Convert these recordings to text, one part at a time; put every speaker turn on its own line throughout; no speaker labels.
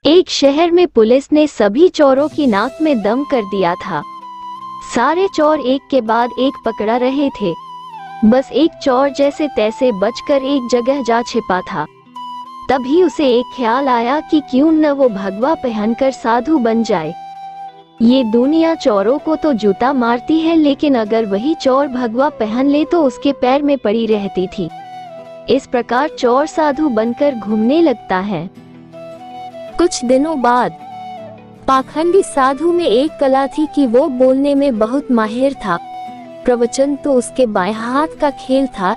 एक शहर में पुलिस ने सभी चोरों की नाक में दम कर दिया था। सारे चोर एक के बाद एक पकड़ा रहे थे। बस एक चोर जैसे तैसे बचकर एक जगह जा छिपा था। तभी उसे एक ख्याल आया कि क्यों न वो भगवा पहनकर साधु बन जाए। ये दुनिया चोरों को तो जूता मारती है, लेकिन अगर वही चोर भगवा पहन ले तो उसके पैर में पड़ी रहती थी। इस प्रकार चोर साधु बनकर घूमने लगता है। कुछ दिनों बाद पाखंडी साधु में एक कला थी कि वो बोलने में बहुत माहिर था। प्रवचन तो उसके बाएं हाथ का खेल था।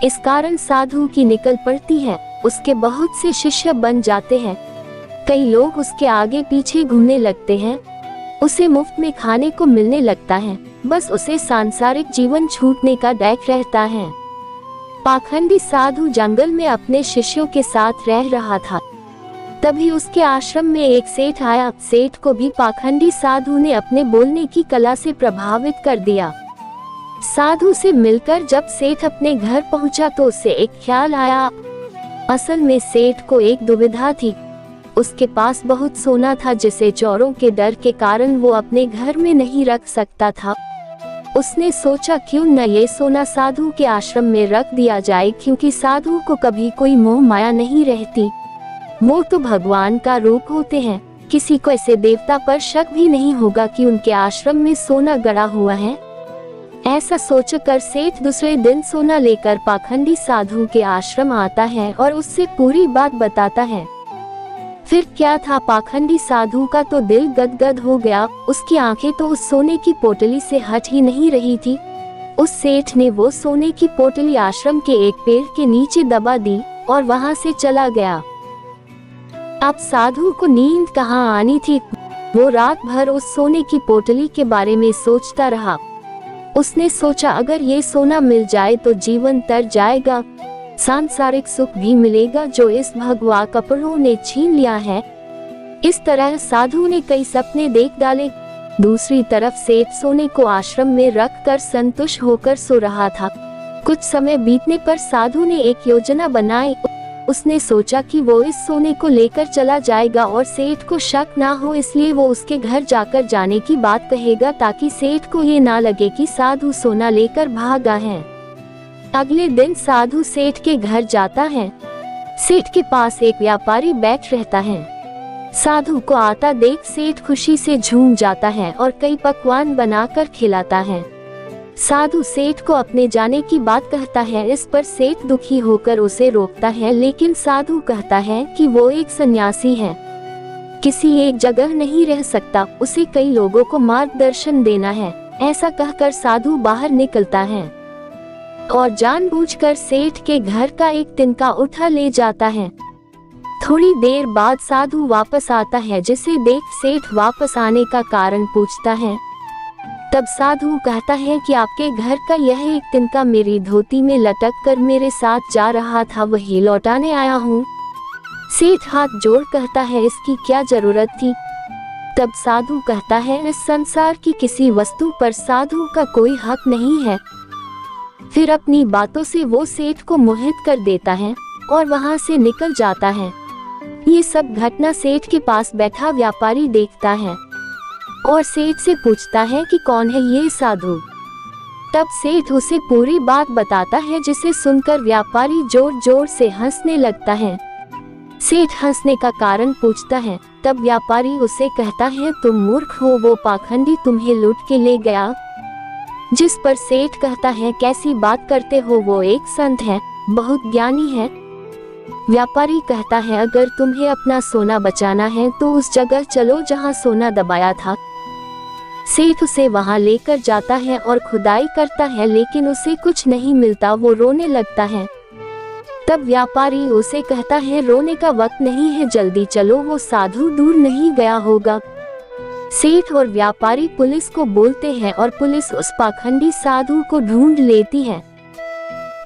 इस कारण साधु की निकल पड़ती है। उसके बहुत से शिष्य बन जाते हैं। कई लोग उसके आगे पीछे घूमने लगते हैं। उसे मुफ्त में खाने को मिलने लगता है। बस उसे सांसारिक जीवन छूटने का डर रहता है। पाखंडी साधु जंगल में अपने शिष्यों के साथ रह रहा था। तभी उसके आश्रम में एक सेठ आया। सेठ को भी पाखंडी साधु ने अपने बोलने की कला से प्रभावित कर दिया। साधु से मिलकर जब सेठ अपने घर पहुंचा तो उसे एक ख्याल आया। असल में सेठ को एक दुविधा थी। उसके पास बहुत सोना था जिसे चोरों के डर के कारण वो अपने घर में नहीं रख सकता था। उसने सोचा क्यों न ये सोना साधु के आश्रम में रख दिया जाए, क्योंकि साधु को कभी कोई मोह माया नहीं रहती। वो तो भगवान का रूप होते हैं। किसी को ऐसे देवता पर शक भी नहीं होगा कि उनके आश्रम में सोना गड़ा हुआ है। ऐसा सोचकर सेठ दूसरे दिन सोना लेकर पाखंडी साधु के आश्रम आता है और उससे पूरी बात बताता है। फिर क्या था, पाखंडी साधु का तो दिल गदगद हो गया। उसकी आंखें तो उस सोने की पोटली से हट ही नहीं रही थी। उस सेठ ने वो सोने की पोटली आश्रम के एक पेड़ के नीचे दबा दी और वहां से चला गया। अब साधु को नींद कहाँ आनी थी। वो रात भर उस सोने की पोटली के बारे में सोचता रहा। उसने सोचा अगर ये सोना मिल जाए तो जीवन तर जाएगा, सांसारिक सुख भी मिलेगा जो इस भगवा कपड़ों ने छीन लिया है। इस तरह साधु ने कई सपने देख डाले। दूसरी तरफ सेठ सोने को आश्रम में रख कर संतुष्ट होकर सो रहा था। कुछ समय बीतने पर साधु ने एक योजना बनाई। उसने सोचा कि वो इस सोने को लेकर चला जाएगा और सेठ को शक ना हो, इसलिए वो उसके घर जाकर जाने की बात कहेगा ताकि सेठ को ये ना लगे कि साधु सोना लेकर भागा है। अगले दिन साधु सेठ के घर जाता है। सेठ के पास एक व्यापारी बैठ रहता है। साधु को आता देख सेठ खुशी से झूम जाता है और कई पकवान बनाकर खिलाता है। साधु सेठ को अपने जाने की बात कहता है। इस पर सेठ दुखी होकर उसे रोकता है, लेकिन साधु कहता है कि वो एक सन्यासी है, किसी एक जगह नहीं रह सकता, उसे कई लोगों को मार्गदर्शन देना है। ऐसा कहकर साधु बाहर निकलता है और जानबूझकर सेठ के घर का एक तिनका उठा ले जाता है। थोड़ी देर बाद साधु वापस आता है, जिसे देख सेठ वापस आने का कारण पूछता है। तब साधु कहता है कि आपके घर का यह एक तिनका मेरी धोती में लटक कर मेरे साथ जा रहा था, वही लौटाने आया हूँ। सेठ हाथ जोड़ कहता है इसकी क्या जरूरत थी। तब साधु कहता है इस संसार की किसी वस्तु पर साधु का कोई हक नहीं है। फिर अपनी बातों से वो सेठ को मोहित कर देता है और वहाँ से निकल जाता है। ये सब घटना सेठ के पास बैठा व्यापारी देखता है और सेठ से पूछता है कि कौन है ये साधु। तब सेठ उसे पूरी बात बताता है, जिसे सुनकर व्यापारी जोर जोर से हंसने लगता है। सेठ हंसने का कारण पूछता है। तब व्यापारी उसे कहता है तुम मूर्ख हो, वो पाखंडी तुम्हें लूट के ले गया। जिस पर सेठ कहता है कैसी बात करते हो, वो एक संत है, बहुत ज्ञानी है। व्यापारी कहता है अगर तुम्हें अपना सोना बचाना है तो उस जगह चलो जहाँ सोना दबाया था। सेठ उसे वहां लेकर जाता है और खुदाई करता है, लेकिन उसे कुछ नहीं मिलता। वो रोने लगता है। तब व्यापारी उसे कहता है रोने का वक्त नहीं है, जल्दी चलो, वो साधु दूर नहीं गया होगा। सेठ और व्यापारी पुलिस को बोलते हैं और पुलिस उस पाखंडी साधु को ढूंढ लेती है।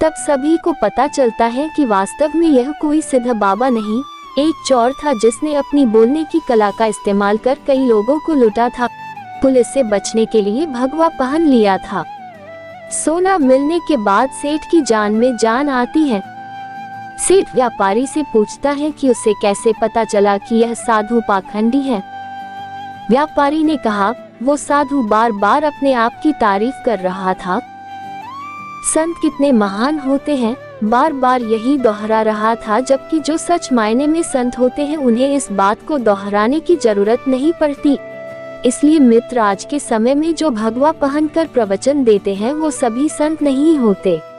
तब सभी को पता चलता है कि वास्तव में यह कोई सिद्ध बाबा नहीं, एक चोर था जिसने अपनी बोलने की कला का इस्तेमाल कर कई लोगों को लूटा था। पुलिस से बचने के लिए भगवा पहन लिया था। सोना मिलने के बाद सेठ की जान में जान आती है।
सेठ व्यापारी से पूछता है कि उसे कैसे पता चला कि यह साधु पाखंडी है। व्यापारी ने कहा, वो साधु बार बार अपने आप की तारीफ कर रहा था। संत कितने महान होते हैं, बार बार यही दोहरा रहा था, जबकि जो सच मायने में संत होते हैं उन्हें इस बात को दोहराने की जरूरत नहीं पड़ती। इसलिए मित्र, आज के समय में जो भगवा पहनकर प्रवचन देते हैं वो सभी संत नहीं होते।